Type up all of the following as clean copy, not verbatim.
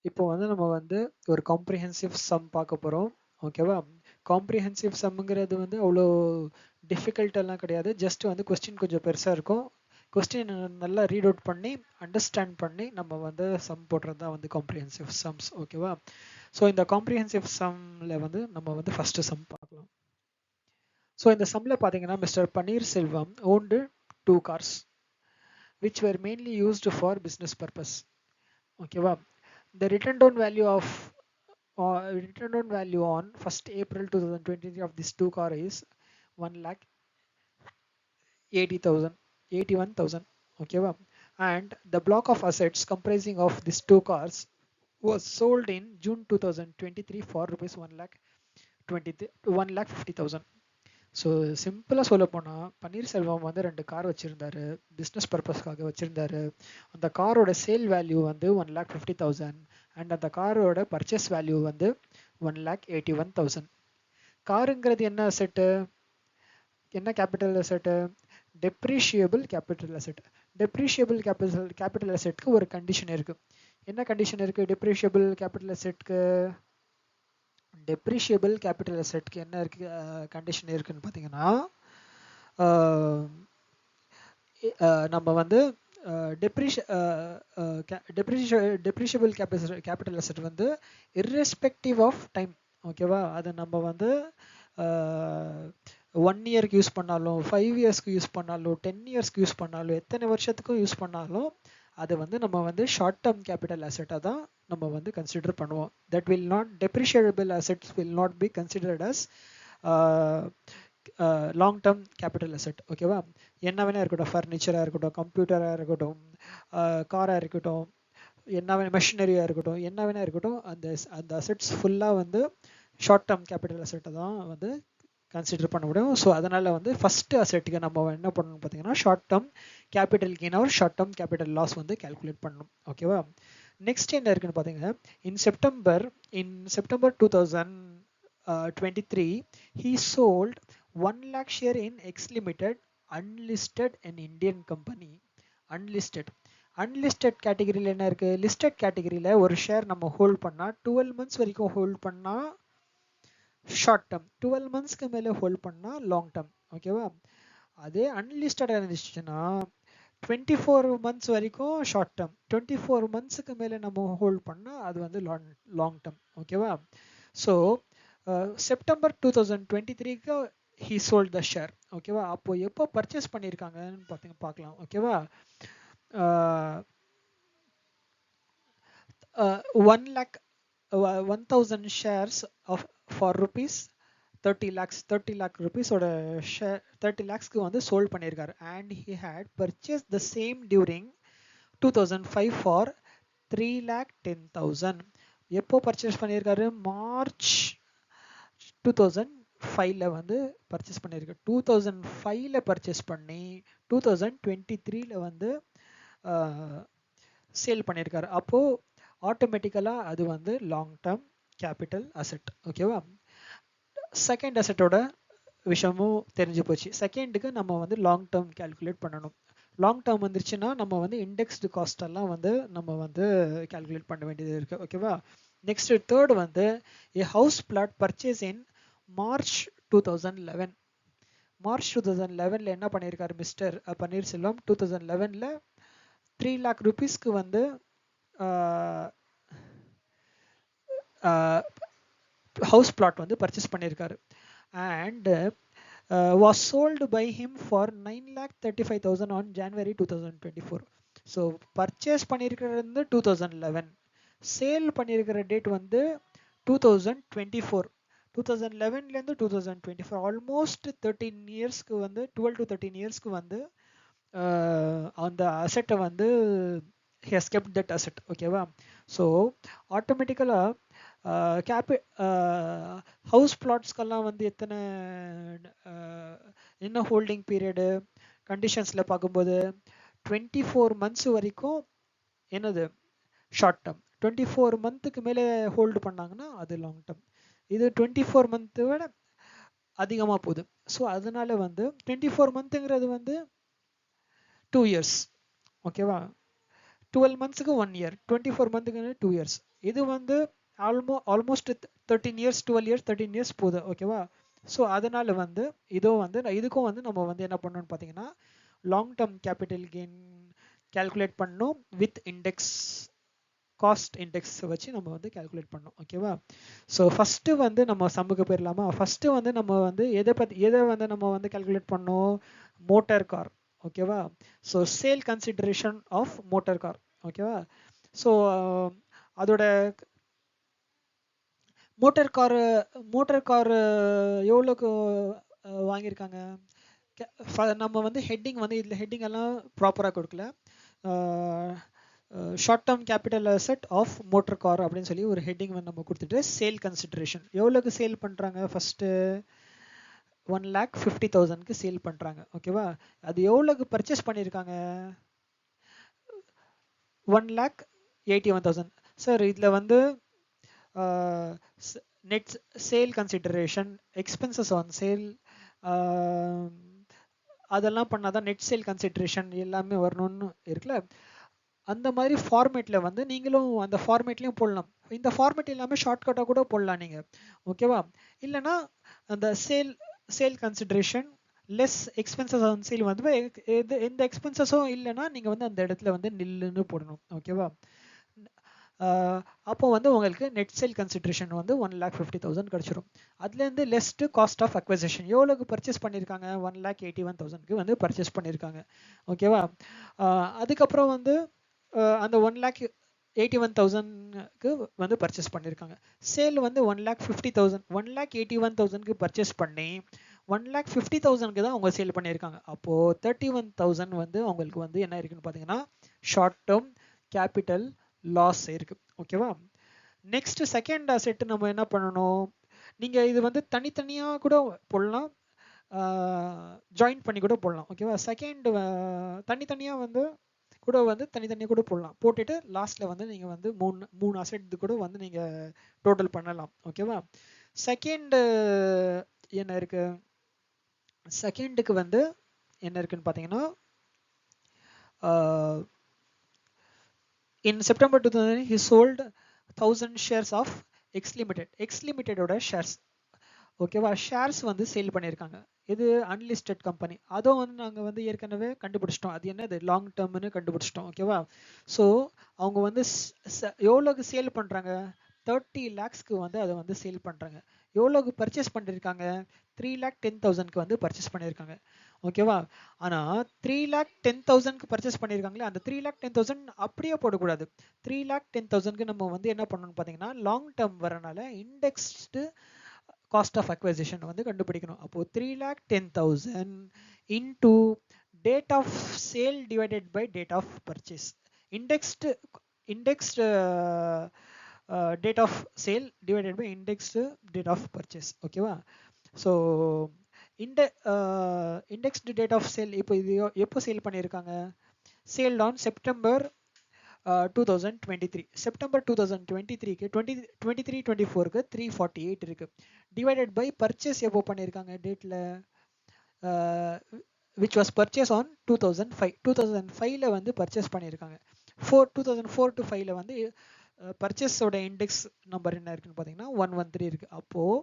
இப்போ வந்து நம்ம வந்து ஒரு காம்ப்ரிஹென்சிவ் சம் பார்க்க போகிறோம். ஓகேவா? காம்ப்ரிஹென்சிவ் சம்ங்கிறது வந்து அவ்வளோ டிஃபிகல்ட் எல்லாம் கிடையாது. ஜஸ்ட் வந்து கொஸ்டின் கொஞ்சம் பெருசாக இருக்கும். கொஸ்டின் நல்லா ரீட் அவுட் பண்ணி அண்டர்ஸ்டாண்ட் பண்ணி நம்ம வந்து சம் போடுறது தான் வந்து காம்ப்ரிஹென்சிவ் சம்ஸ். ஓகேவா? ஸோ இந்த காம்ப்ரிஹென்சிவ் சம்மில் வந்து நம்ம வந்து ஃபஸ்ட்டு சம் பார்க்கலாம். ஸோ இந்த சம்மில் பார்த்தீங்கன்னா mister Panneer Selvam owned 2 cars which were mainly used for business purpose. ஓகேவா? The written down value of return on value on 1st April 2023 of this two car is 1,80,000 81,000. Okay, and the block of assets comprising of these two cars was sold in June 2023 for rupees 1,50,000. So சிம்பிளாக சொல்ல போனால் பன்னீர்செல்வம் வந்து 2 car வச்சுருந்தாரு, business பர்பஸ்க்காக வச்சுருந்தாரு. அந்த காரோட sale value வந்து 1,50,000 and அந்த காரோட பர்ச்சேஸ் வேல்யூ வந்து 1,81,000. காருங்கிறது என்ன அசெட்டு, என்ன capital asset? Depreciable capital asset. Depreciable capital அசெட்க்கு ஒரு கண்டிஷன் இருக்குது. என்ன கண்டிஷன் இருக்குது டெப்ரிஷியபிள் கேபிட்டல் அசெட்க்கு? டெப்ரிஷியபிள் கேபிட்டல் அசெட்க்கு என்ன இருக்கு கண்டிஷன் இருக்குன்னு பார்த்தீங்கன்னா, நம்ம வந்து டெப்ரிஷியபிள் கேபிட்டல் அசெட் வந்து இர்ரெஸ்பெக்டிவ் ஆஃப் டைம். ஓகேவா? அது நம்ம வந்து 1 இயர்க்கு யூஸ் பண்ணாலும், 5 இயர்ஸ்க்கு யூஸ் பண்ணாலும், 10 இயர்ஸ்க்கு யூஸ் பண்ணாலும், எத்தனை வருஷத்துக்கும் யூஸ் பண்ணாலும் அது வந்து நம்ம வந்து ஷார்ட் டேர்ம் கேபிட்டல் அசெட்டாக தான் நம்ம வந்து கன்சிடர் பண்ணுவோம். That will not depreciable assets will not be considered as long term capital asset. ஓகேவா? என்ன வேணா இருக்கட்டும், ஃபர்னிச்சராக இருக்கட்டும், கம்ப்யூட்டராக இருக்கட்டும், காராக இருக்கட்டும், என்ன வேணா மெஷினரியாக இருக்கட்டும், என்ன வேணா இருக்கட்டும், அந்த அந்த அசெட்ஸ் ஃபுல்லாக வந்து ஷார்ட் டேர்ம் கேபிட்டல் அசெட்டை தான் வந்து கன்சிடர் பண்ண முடியும். ஸோ அதனால் வந்து ஃபஸ்ட்டு அசெட்டுக்கு நம்ம என்ன பண்ணணும் பார்த்தீங்கன்னா, short term capital gain or short term capital loss வந்து கால்குலேட் பண்ணணும். ஓகேவா? நெக்ஸ்ட் என்ன இருக்குன்னு பார்த்தீங்கன்னா, in September 2023 he sold 1 lakh share in X Limited, unlisted an Indian company. Unlisted கேட்டகரியில் என்ன இருக்குது? லிஸ்டட் கேட்டகரியில் ஒரு ஷேர் நம்ம ஹோல்ட் பண்ணால் 12 months வரைக்கும் ஹோல்ட் பண்ணால் ஷார்ட் டேர்ம், 12 monthsக்கு மேலே ஹோல்ட் பண்ணால் லாங் டேர்ம். ஓகேவா? அதே அன்லிஸ்டடாக இருந்துச்சுன்னா 24 months வரைக்கும் ஷார்ட் டேர்ம், 24 monthsக்கு மேலே நம்ம ஹோல்ட் பண்ணால் அது வந்து லாங் டேர்ம். ஓகேவா? ஸோ செப்டம்பர் 2023க்கு he sold the share. ஓகேவா? அப்போ எப்போ பர்ச்சேஸ் பண்ணியிருக்காங்கன்னு பார்க்கலாம். ஓகேவா? 1,000 shares of for rupees 30 lakhs, 30 lakh rupees ஓட ஷேர் 30 lakhsக்கு வந்து சோல்ட் பண்ணியிருக்காரு. And he had purchased the same during 2005 for 3,10,000. எப்போ பர்ச்சேஸ் பண்ணியிருக்காரு? மார்ச் 2005ல வந்து பர்ச்சேஸ் பண்ணியிருக்காரு. 2005ல பர்ச்சேஸ் பண்ணி 2023ல வந்து சேல் பண்ணியிருக்காரு. அப்போது ஆட்டோமேட்டிக்கலாக அது வந்து லாங் டேர்ம் கேபிட்டல் அசெட். ஓகேவா? செகண்ட் அசெட்டோட விஷயமும் தெரிஞ்சு போச்சு. செகண்டுக்கு நம்ம வந்து லாங் டேர்ம் கேல்குலேட் பண்ணணும். லாங் டேர்ம் வந்துருச்சுன்னா நம்ம வந்து இண்டெக்ஸ்டு காஸ்ட் எல்லாம் வந்து நம்ம வந்து கேல்குலேட் பண்ண வேண்டியது இருக்குது. ஓகேவா? நெக்ஸ்ட் தேர்ட் வந்து A house flat purchase in March 2011. March 2011ல் என்ன பண்ணியிருக்காரு மிஸ்டர் பன்னீர்செல்வம்? 2011ல் 3 lakh rupeesக்கு வந்து ஹவுஸ் பிளாட் வந்து பர்ச்சேஸ் பண்ணியிருக்காரு. And was sold by him for 9,35,000 on January 2024. So purchase பண்ணியிருக்கிறது 2011, சேல் பண்ணியிருக்கிற டேட் வந்து 2024. 2011லேருந்து 2024 ஆல்மோஸ்ட் 13 இயர்ஸ்க்கு வந்து 12 to 13 இயர்ஸ்க்கு வந்து அந்த அசெட்டை வந்து he has kept that asset. ஓகேவா? ஸோ ஆட்டோமேட்டிக்கலாக ஹவுஸ் பிளாட்ஸ்க்கெல்லாம் வந்து எத்தனை என்ன ஹோல்டிங் பீரியடு கண்டிஷன்ஸில் பார்க்கும்போது 24 months வரைக்கும் என்னது ஷார்ட் டேர்ம், 24 monthக்கு மேலே ஹோல்டு பண்ணாங்கன்னா அது லாங் டேர்ம். இது 24 month விட அதிகமாக போகுது. ஸோ அதனால வந்து 24 monthங்கிறது வந்து 2 years. ஓகேவா? 12 மந்த்ஸுக்கு 1 இயர், 24 மந்த்துக்கு 2 இயர்ஸ். இது வந்து ஆல்மோஸ்ட் 13 இயர்ஸ், 12 இயர்ஸ், 13 இயர்ஸ் போகுது. ஓகேவா? ஸோ அதனால வந்து இதுக்கும் வந்து நம்ம வந்து என்ன பண்ணணும்னு பார்த்தீங்கன்னா long term capital gain calculate பண்ணணும் வித் இண்டெக்ஸ், காஸ்ட் இண்டெக்ஸ் வச்சு நம்ம வந்து கால்குலேட் பண்ணோம். ஓகேவா? ஸோ ஃபஸ்ட்டு வந்து நம்ம சம்முக்கு போயிடலாமா? ஃபஸ்ட்டு வந்து நம்ம வந்து எதை வந்து நம்ம வந்து கால்குலேட் பண்ணோம்? Motor car. ஓகேவா? So sale consideration of motor car. ஓகேவா? ஸோ அதோட மோட்டார் கார் எவ்வளோக்கு வாங்கியிருக்காங்க? நம்ம வந்து ஹெட்டிங் வந்து இதில் ஹெட்டிங் எல்லாம் ப்ராப்பராக கொடுக்கல. Short term capital asset of motor car அப்படின்னு சொல்லி ஒரு ஹெட்டிங் வந்து நம்ம கொடுத்துட்டு சேல் கன்சிடரேஷன் எவ்வளோக்கு சேல் பண்ணுறாங்க? ஃபஸ்ட்டு 1,50,000க்கு சேல் பண்ணுறாங்க. ஓகேவா? அது எவ்வளோக்கு பர்ச்சேஸ் பண்ணியிருக்காங்க? 1,81,000. சார் இதில் வந்து net sale consideration, expenses on sale அதெல்லாம் பண்ணாதான் நெட் சேல் கன்சிடரேஷன் எல்லாமே வரணும்னு இருக்குல்ல. அந்த மாதிரி ஃபார்மேட்டில் வந்து நீங்களும் அந்த ஃபார்மேட்லேயும் போடலாம். இந்த ஃபார்மேட் எல்லாமே ஷார்ட்கட்டாக கூட போடலாம் நீங்கள். ஓகேவா? இல்லைனா அந்த sale consideration less expenses on sale வந்து எந்த எக்ஸ்பென்சஸும் இல்லைன்னா நீங்கள் வந்து அந்த இடத்துல வந்து நில்லுன்னு போடணும். ஓகேவா? அப்போ வந்து உங்களுக்கு நெட் சேல் கன்சிடரேஷன் வந்து 1,50,000 கிடச்சிரும். அதுலேருந்து லெஸ்ட்டு காஸ்ட் ஆஃப் அக்வசிஷன் எவ்வளோக்கு பர்ச்சேஸ் பண்ணியிருக்காங்க? 1,81,000க்கு வந்து பர்ச்சேஸ் பண்ணியிருக்காங்க. ஓகேவா? அதுக்கப்புறம் வந்து அந்த 1,81,000க்கு வந்து பர்ச்சேஸ் பண்ணியிருக்காங்க. சேல் வந்து 1,50,000, 1,81,000க்கு பர்ச்சேஸ் பண்ணி 1,50,000க்கு தான் அவங்க சேல் பண்ணியிருக்காங்க. அப்போது 31,000 வந்து அவங்களுக்கு வந்து என்ன இருக்குன்னு பார்த்தீங்கன்னா ஷார்ட் டேர்ம் கேபிட்டல் லாஸ் இருக்கு. ஓகேவா? நெக்ஸ்ட் செகண்ட் அசெட் நம்ம என்ன பண்ணணும்? நீங்கள் இது வந்து தனித்தனியாக கூட போடலாம், ஜாயின் பண்ணி கூட போடலாம். ஓகேவா? செகண்ட் தனித்தனியாக வந்து தனித்தனியாக கூட போடலாம். போட்டுட்டு லாஸ்ட்டில் வந்து நீங்கள் வந்து மூணு அசெட் கூட வந்து நீங்கள் டோட்டல் பண்ணலாம். ஓகேவா? செகண்டு என்ன இருக்கு? செகண்டுக்கு வந்து என்ன இருக்குன்னு பார்த்தீங்கன்னா in September 2000 he sold 1,000 shares of X Limited. X Limitedோட ஷேர்ஸ். ஓகேவா? ஷேர்ஸ் வந்து சேல் பண்ணியிருக்காங்க. இது அன்லிஸ்டட் கம்பெனி. அதுவும் வந்து நாங்கள் வந்து ஏற்கனவே கண்டுபிடிச்சிட்டோம். அது என்னது? லாங் டேர்ம்னு கண்டுபிடிச்சிட்டோம். ஓகேவா? ஸோ அவங்க வந்து எவ்வளோக்கு சேல் பண்ணுறாங்க? 30 lakhsக்கு வந்து அதை வந்து சேல் பண்ணுறாங்க. எவ்வளோக்கு பர்ச்சேஸ் பண்ணியிருக்காங்க? 3,10,000க்கு வந்து பர்ச்சேஸ் பண்ணியிருக்காங்க. ஓகேவா? ஆனால் 3,10,000க்கு பர்ச்சேஸ் பண்ணியிருக்காங்களே, அந்த 3,10,000 அப்படியே போடக்கூடாது. 3,10,000க்கு நம்ம வந்து என்ன பண்ணணும்னு பார்த்தீங்கன்னா லாங் டேர்ம் வரனால இண்டெக்ஸ்டு காஸ்ட் ஆஃப் அக்வசிஷன் வந்து கண்டுபிடிக்கணும். அப்போது 3,10,000 into date of sale divided by date of purchase. Indexed date of sale divided by indexed date of purchase. ஓகேவா? So indexed date of sale இப்போ இது எப்போ சேல் பண்ணியிருக்காங்க? Sold on September 2023. செப்டம்பர் 2023க்கு 23-24க்கு 348 இருக்கு. டிவைடட் பை பர்ச்சேஸ் எப்போ பண்ணியிருக்காங்க? டேட்டில் விச் வாஸ் பர்ச்சேஸ் ஆன் 2005. 2005ல வந்து பர்ச்சேஸ் பண்ணியிருக்காங்க. 2004 to 5ல வந்து பர்ச்சேஸோட இண்டெக்ஸ் நம்பர் என்ன இருக்குன்னு பார்த்தீங்கன்னா 113 இருக்கு. அப்போது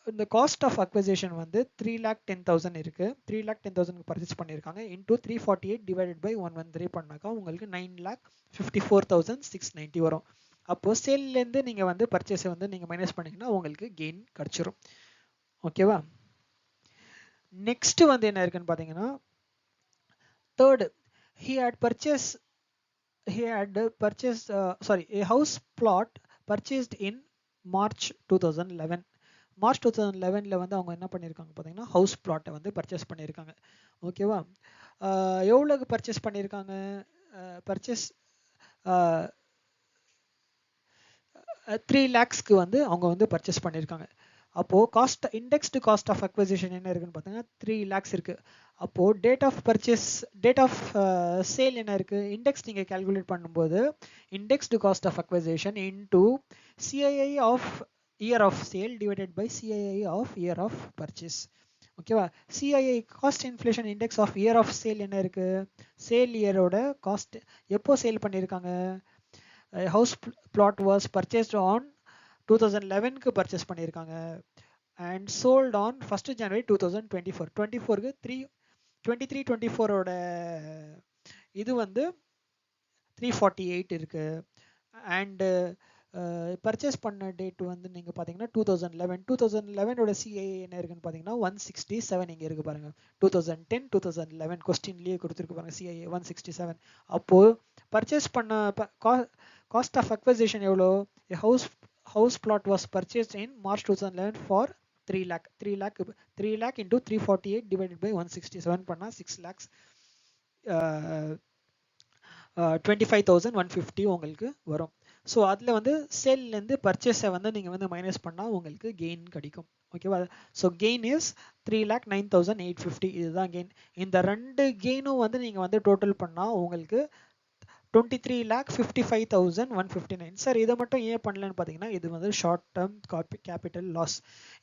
இந்த காஸ்ட் ஆஃப் அக்வசிஷன் வந்து 3,10,000 இருக்கு. 3,10,000 பர்ச்சேஸ் பண்ணியிருக்காங்க. இன்டூ 348 டிவைடட் பை 113 பண்ணாக்கா உங்களுக்கு 9,54,690 வரும். அப்போ சேல்லேருந்து நீங்கள் வந்து பர்ச்சேஸை வந்து நீங்கள் மைனஸ் பண்ணிங்கன்னா உங்களுக்கு கெயின் கிடச்சிரும். ஓகேவா? நெக்ஸ்ட் வந்து என்ன இருக்குன்னு பார்த்தீங்கன்னா third, he had purchased a house plot purchased in March 2011. March 2011ல் வந்து அவங்க என்ன பண்ணியிருக்காங்க பார்த்தீங்கன்னா ஹவுஸ் பிளாட்டை வந்து பர்ச்சேஸ் பண்ணியிருக்காங்க. ஓகேவா? எவ்வளோக்கு பர்ச்சேஸ் பண்ணியிருக்காங்க? பர்ச்சேஸ் 3 lakhsக்கு வந்து அவங்க வந்து பர்ச்சேஸ் பண்ணியிருக்காங்க. அப்போது இண்டெக்ஸ்டு காஸ்ட் ஆஃப் அக்வசிஷன் என்ன இருக்குன்னு பார்த்தீங்கன்னா 3 lakhs இருக்குது. அப்போது டேட் ஆஃப் சேல் என்ன இருக்குது? இண்டெக்ஸ் நீங்கள் கால்குலேட் பண்ணும்போது indexed cost of acquisition into CII ஆஃப் year of sale divided by CII of year of purchase. ஓகேவா. CII cost inflation index of year of sale என்ன இருக்கு, சேல் இயரோட காஸ்ட் எப்போ சேல் பண்ணியிருக்காங்க. House flat was purchased on 2011க்கு purchase பண்ணியிருக்காங்க and sold on 1st January 2024. 24க்கு 23-24ஓட இது வந்து 348 இருக்கு. அண்டு பர்ச்சேஸ் பண்ண டேட் வந்து நீங்கள் பார்த்தீங்கன்னா 2011 சிஐ என்ன இருக்குன்னு பார்த்தீங்கன்னா 167 இங்கே இருக்குது பாருங்கள். 2010-2011 கொஸ்டின்லேயே கொடுத்துருக்கு பாருங்கள் சிஐஏ 167. அப்போது பர்ச்சேஸ் பண்ண காஸ்ட் ஆஃப் அக்வசிஷன் எவ்வளோ, house flat was purchased in March 2011 for 3 lakh. 3 lakh into 348 divided by 167 பண்ணால் 6 lakhs 25,150 உங்களுக்கு வரும். ஸோ அதில் வந்து சேல்லேருந்து பர்ச்சேஸை வந்து நீங்கள் வந்து மைனஸ் பண்ணால் உங்களுக்கு கெயின் கிடைக்கும். ஓகேவா. So gain is 3,09,850. இதுதான் கெயின். இந்த ரெண்டு கெயினும் வந்து நீங்கள் வந்து டோட்டல் பண்ணால் உங்களுக்கு 23,55,159. சார் இதை மட்டும் ஏன் பண்ணலன்னு பார்த்தீங்கன்னா இது வந்து ஷார்ட் டேர்ம் கேபிட்டல் லாஸ்.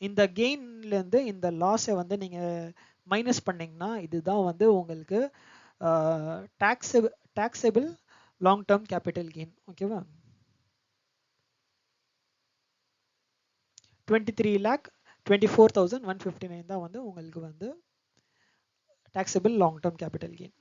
இந்த கெயின்லேருந்து இந்த லாஸை வந்து நீங்கள் மைனஸ் பண்ணிங்கன்னா இதுதான் வந்து உங்களுக்கு taxable long term capital gain. ஓகேவா. 23,24,159 தான் வந்து உங்களுக்கு வந்து taxable long term capital gain.